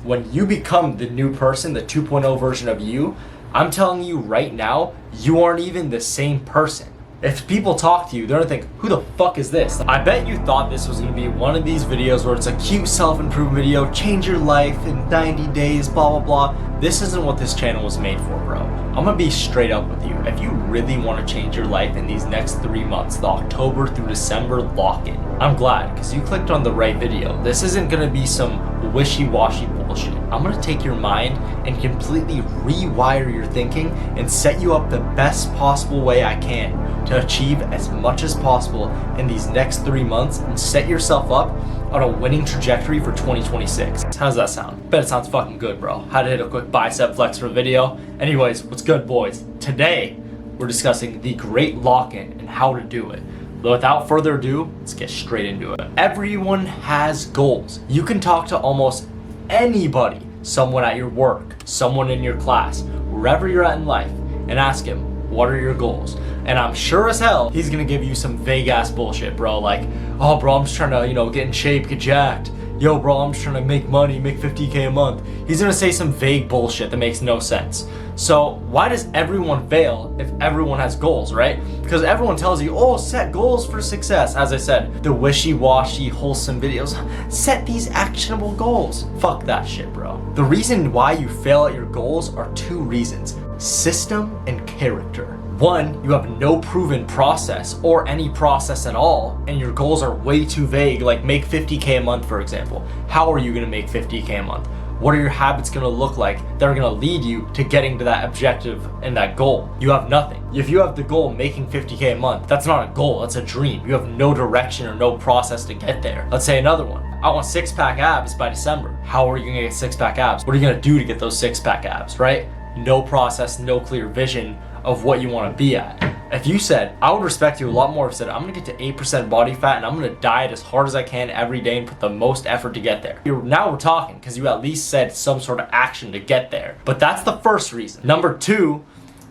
When you become the new person, the 2.0 version of you, I'm telling you right now, you aren't even the same person. If people talk to you, they're gonna think, who the fuck is this? I bet you thought this was gonna be one of these videos where it's a cute self-improvement video, change your life in 90 days, blah, blah, blah. This isn't what this channel was made for, bro. I'm gonna be straight up with you. If you really wanna change your life in these next 3 months, the October through December lock-in, I'm glad, because you clicked on the right video. This isn't gonna be some wishy-washy bullshit. I'm gonna take your mind and completely rewire your thinking and set you up the best possible way I can to achieve as much as possible in these next 3 months and set yourself up on a winning trajectory for 2026. How does that sound? Bet it sounds fucking good, bro. Had to hit a quick bicep flex for a video. Anyways, what's good, boys? Today, we're discussing the great lock-in and how to do it. But without further ado, let's get straight into it. Everyone has goals. You can talk to almost anybody, someone at your work, someone in your class, wherever you're at in life, and ask him, what are your goals? And I'm sure as hell he's gonna give you some vague ass bullshit, bro. Like, oh bro, I'm just trying to, get in shape, get jacked. Yo bro, I'm just trying to make money, make 50K a month. He's gonna say some vague bullshit that makes no sense. So why does everyone fail if everyone has goals, right? Because everyone tells you, oh, set goals for success. As I said, the wishy-washy, wholesome videos, set these actionable goals. Fuck that shit, bro. The reason why you fail at your goals are 2 reasons: system and character. 1, you have no proven process or any process at all, and your goals are way too vague, like make 50K a month, for example. How are you gonna make 50K a month? What are your habits gonna look like that are gonna lead you to getting to that objective and that goal? You have nothing. If you have the goal making 50K a month, that's not a goal, that's a dream. You have no direction or no process to get there. Let's say another one. I want 6-pack abs by December. How are you gonna get 6-pack abs? What are you gonna do to get those 6-pack abs, right? No process, no clear vision of what you want to be at. If you said, I would respect you a lot more if you said, I'm gonna get to 8% body fat and I'm gonna diet as hard as I can every day and put the most effort to get there. Now we're talking, because you at least said some sort of action to get there. But that's the first reason. Number 2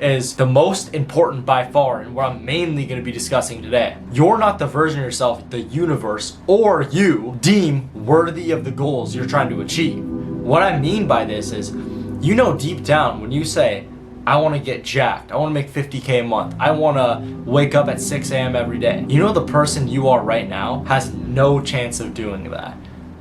is the most important by far, and what I'm mainly going to be discussing today. You're not the version of yourself the universe or you deem worthy of the goals you're trying to achieve. What I mean by this is, deep down when you say, I want to get jacked, I want to make 50K a month, I want to wake up at 6 a.m. every day. The person you are right now has no chance of doing that.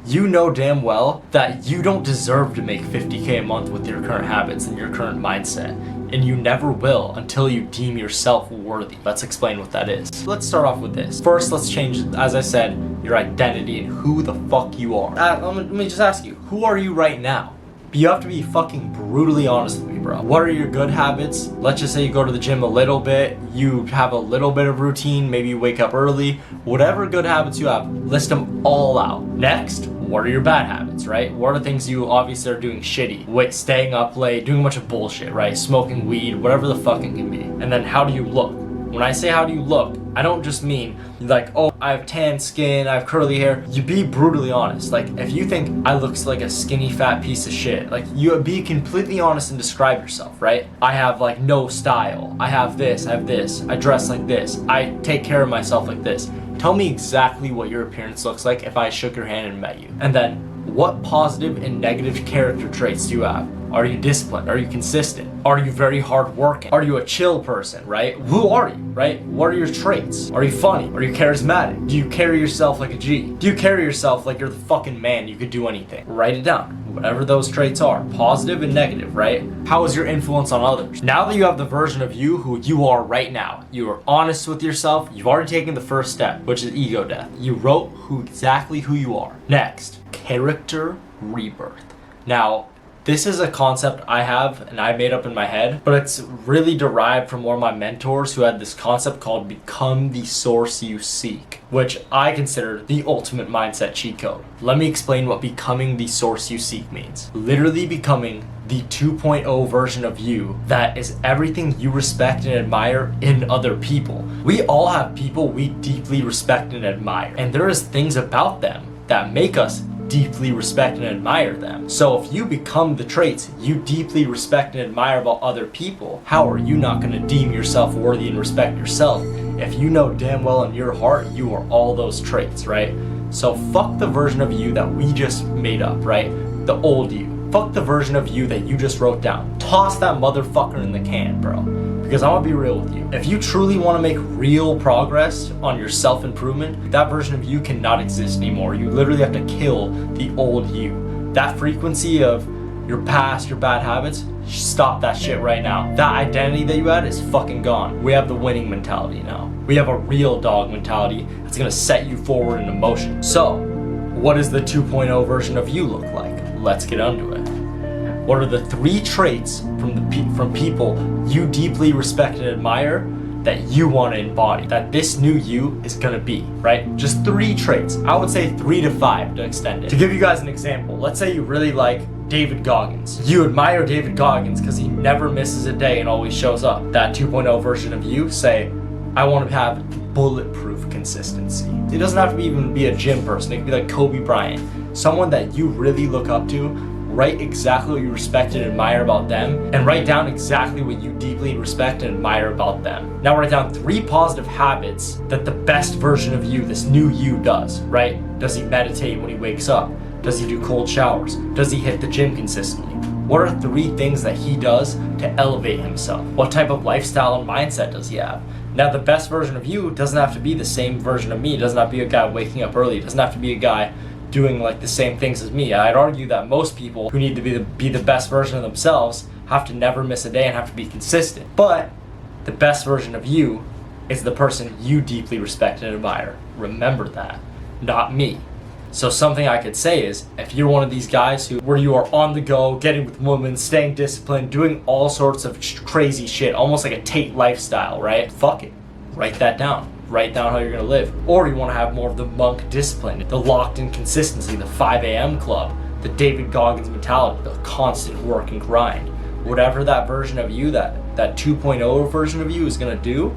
You know damn well that you don't deserve to make 50K a month with your current habits and your current mindset. And you never will until you deem yourself worthy. Let's explain what that is. Let's start off with this. First, let's change, as I said, your identity and who the fuck you are. Let me just ask you, who are you right now? You have to be fucking brutally honest with me, bro. What are your good habits? Let's just say you go to the gym a little bit, you have a little bit of routine, maybe you wake up early. Whatever good habits you have, list them all out. Next, what are your bad habits, right? What are the things you obviously are doing shitty? Staying up late, doing a bunch of bullshit, right? Smoking weed, whatever the fuck it can be. And then how do you look? When I say how do you look, I don't just mean like, oh, I have tan skin, I have curly hair. You be brutally honest. Like, if you think I look like a skinny fat piece of shit, like, you be completely honest and describe yourself, right? I have like no style. I have this, I dress like this, I take care of myself like this. Tell me exactly what your appearance looks like if I shook your hand and met you. And then, what positive and negative character traits do you have? Are you disciplined? Are you consistent? Are you very hardworking? Are you a chill person, right? Who are you, right? What are your traits? Are you funny? Are you charismatic? Do you carry yourself like a G? Do you carry yourself like you're the fucking man, you could do anything? Write it down. Whatever those traits are, positive and negative, right? How is your influence on others? Now that you have the version of you who you are right now, you are honest with yourself, you've already taken the first step, which is ego death. You wrote exactly who you are. Next, character rebirth. Now, this is a concept I have and I made up in my head, but it's really derived from one of my mentors who had this concept called become the source you seek, which I consider the ultimate mindset cheat code. Let me explain what becoming the source you seek means. Literally becoming the 2.0 version of you that is everything you respect and admire in other people. We all have people we deeply respect and admire, and there is things about them that make us deeply respect and admire them. So if you become the traits you deeply respect and admire about other people, how are you not going to deem yourself worthy and respect yourself if you know damn well in your heart you are all those traits, right? So fuck the version of you that we just made up, right? The old you. fuck the version of you that you just wrote down. Toss that motherfucker in the can, bro. Because I'm gonna be real with you. If you truly wanna make real progress on your self-improvement, that version of you cannot exist anymore. You literally have to kill the old you. That frequency of your past, your bad habits, stop that shit right now. That identity that you had is fucking gone. We have the winning mentality now. We have a real dog mentality that's gonna set you forward in emotion. So, what does the 2.0 version of you look like? Let's get onto it. What are the 3 traits from people you deeply respect and admire that you want to embody, that this new you is gonna be, right? Just 3 traits. I would say 3 to 5 to extend it. To give you guys an example, let's say you really like David Goggins. You admire David Goggins because he never misses a day and always shows up. That 2.0 version of you say, I want to have bulletproof consistency. It doesn't have to even be a gym person. It could be like Kobe Bryant, someone that you really look up to. Write exactly what you respect and admire about them, and write down exactly what you deeply respect and admire about them. Now write down 3 positive habits that the best version of you, this new you, does, right? Does he meditate when he wakes up? Does he do cold showers? Does he hit the gym consistently? What are 3 things that he does to elevate himself? What type of lifestyle and mindset does he have? Now, the best version of you doesn't have to be the same version of me. It doesn't have to be a guy waking up early. It doesn't have to be a guy doing like the same things as me. I'd argue that most people who need to be the best version of themselves have to never miss a day and have to be consistent. But the best version of you is the person you deeply respect and admire. Remember that, not me. So something I could say is, if you're one of these guys where you are on the go, getting with women, staying disciplined, doing all sorts of crazy shit, almost like a Tate lifestyle, right? Fuck it. Write that down. Write down how you're gonna live. Or you wanna have more of the monk discipline, the locked in consistency, the 5 a.m. club, the David Goggins mentality, the constant work and grind. Whatever that version of you, that 2.0 version of you is gonna do,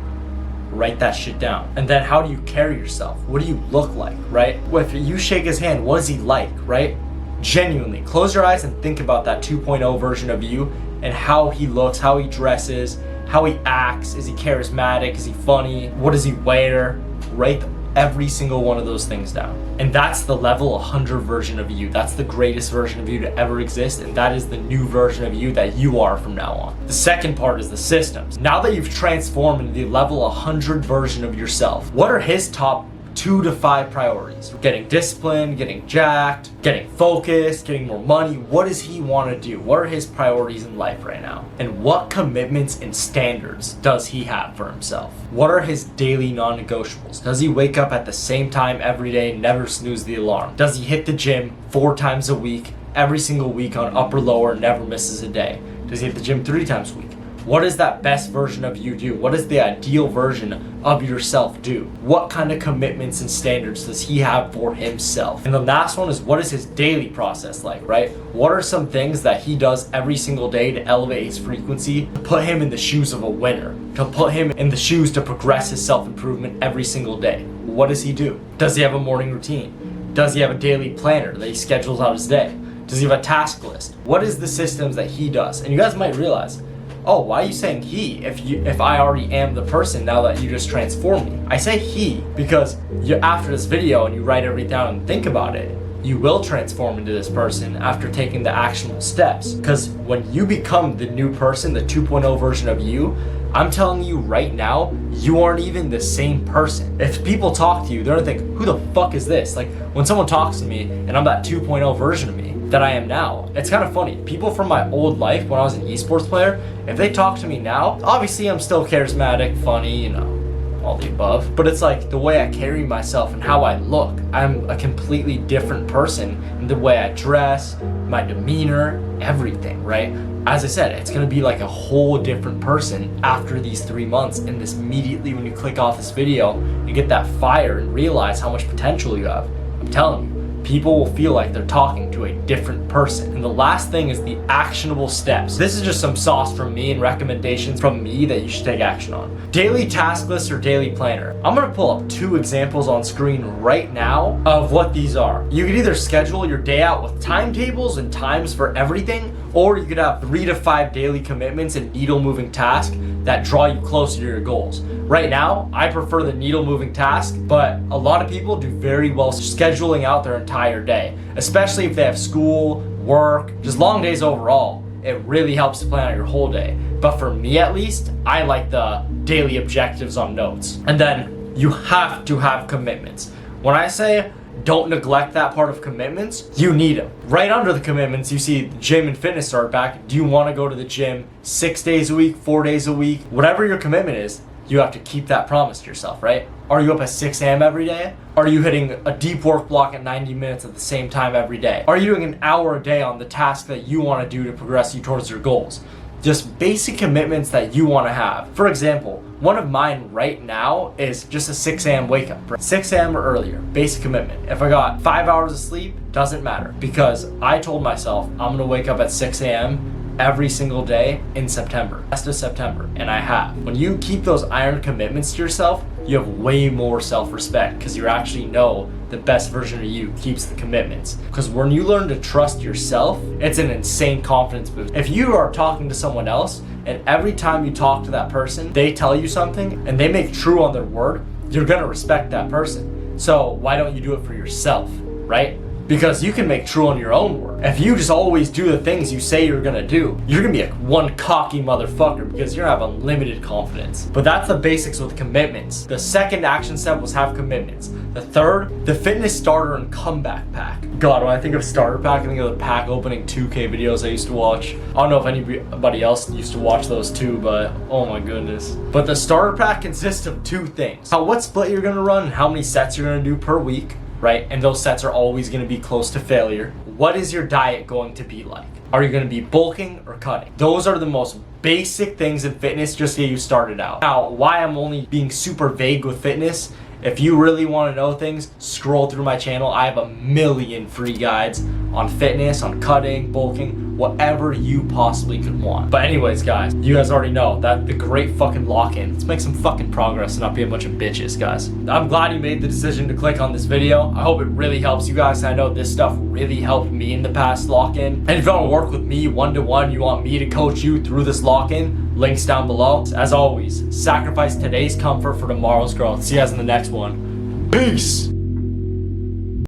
write that shit down. And then how do you carry yourself? What do you look like, right? If you shake his hand, what is he like, right? Genuinely, close your eyes and think about that 2.0 version of you and how he looks, how he dresses, how he acts. Is he charismatic? Is he funny? What does he wear? Write every single one of those things down. And that's the level 100 version of you. That's the greatest version of you to ever exist, and that is the new version of you that you are from now on. The second part is the systems. Now that you've transformed into the level 100 version of yourself, what are his top 2 to 5 priorities? Getting disciplined, getting jacked, getting focused, getting more money. What does he want to do? What are his priorities in life right now? And what commitments and standards does he have for himself? What are his daily non-negotiables? Does he wake up at the same time every day, never snooze the alarm? Does he hit the gym 4 times a week, every single week on upper lower, never misses a day? Does he hit the gym 3 times a week? What does that best version of you do? What does the ideal version of yourself do? What kind of commitments and standards does he have for himself? And the last one is, what is his daily process like, right? What are some things that he does every single day to elevate his frequency, to put him in the shoes of a winner, to put him in the shoes to progress his self-improvement every single day? What does he do? Does he have a morning routine? Does he have a daily planner that he schedules out his day? Does he have a task list? What is the systems that he does? And you guys might realize, oh, why are you saying he if I already am the person now that you just transformed me? I say he because after this video and you write everything down and think about it, you will transform into this person after taking the actionable steps. Because when you become the new person, the 2.0 version of you, I'm telling you right now, you aren't even the same person. If people talk to you, they're gonna think, who the fuck is this? Like, when someone talks to me and I'm that 2.0 version of me that I am now, it's kind of funny. People from my old life when I was an esports player, if they talk to me now, obviously I'm still charismatic, funny, you know, all the above. But it's like the way I carry myself and how I look. I'm a completely different person in the way I dress, my demeanor, everything, right? As I said, it's gonna be like a whole different person after these 3 months, and this immediately when you click off this video, you get that fire and realize how much potential you have. I'm telling you, people will feel like they're talking to a different person. And the last thing is the actionable steps. This is just some sauce from me and recommendations from me that you should take action on. Daily task list or daily planner. I'm gonna pull up 2 examples on screen right now of what these are. You could either schedule your day out with timetables and times for everything, or you could have 3 to 5 daily commitments and needle moving tasks that draw you closer to your goals. Right now, I prefer the needle moving task, but a lot of people do very well scheduling out their entire day, especially if they have school, work, just long days overall, it really helps to plan out your whole day. But for me at least, I like the daily objectives on notes. And then you have to have commitments. When I say don't neglect that part of commitments, you need them. Right under the commitments, you see the gym and fitness start back. Do you want to go to the gym 6 days a week, 4 days a week? Whatever your commitment is, you have to keep that promise to yourself, right? Are you up at 6 a.m. every day? Are you hitting a deep work block at 90 minutes at the same time every day? Are you doing an hour a day on the task that you want to do to progress you towards your goals? Just basic commitments that you want to have. For example, one of mine right now is just a 6 a.m. wake up. 6 a.m. or earlier, basic commitment. If I got 5 hours of sleep, doesn't matter, because I told myself I'm gonna wake up at 6 a.m. every single day in September, rest of September, and I have. When you keep those iron commitments to yourself, you have way more self-respect because you actually know the best version of you keeps the commitments. Because when you learn to trust yourself, it's an insane confidence boost. If you are talking to someone else and every time you talk to that person, they tell you something and they make true on their word, you're gonna respect that person. So why don't you do it for yourself, right? Because you can make true on your own word. If you just always do the things you say you're gonna do, you're gonna be like one cocky motherfucker because you're gonna have unlimited confidence. But that's the basics with commitments. The second action step was have commitments. The third, the fitness starter and comeback pack. God, when I think of starter pack, I think of the pack opening 2K videos I used to watch. I don't know if anybody else used to watch those too, but oh my goodness. But the starter pack consists of 2 things. What split you're gonna run and how many sets you're gonna do per week. Right? And those sets are always going to be close to failure. What is your diet going to be like? Are you going to be bulking or cutting? Those are the most basic things in fitness just to get you started out. Now, why I'm only being super vague with fitness, if you really want to know things, scroll through my channel. I have a million free guides on fitness, on cutting, bulking, whatever you possibly could want. But anyways, guys, you guys already know that the great fucking lock-in. Let's make some fucking progress and not be a bunch of bitches, guys. I'm glad you made the decision to click on this video. I hope it really helps you guys. I know this stuff really helped me in the past lock-in. And if you want to work with me one-to-one, you want me to coach you through this lock-in, links down below. As always, sacrifice today's comfort for tomorrow's growth. See you guys in the next one. Peace!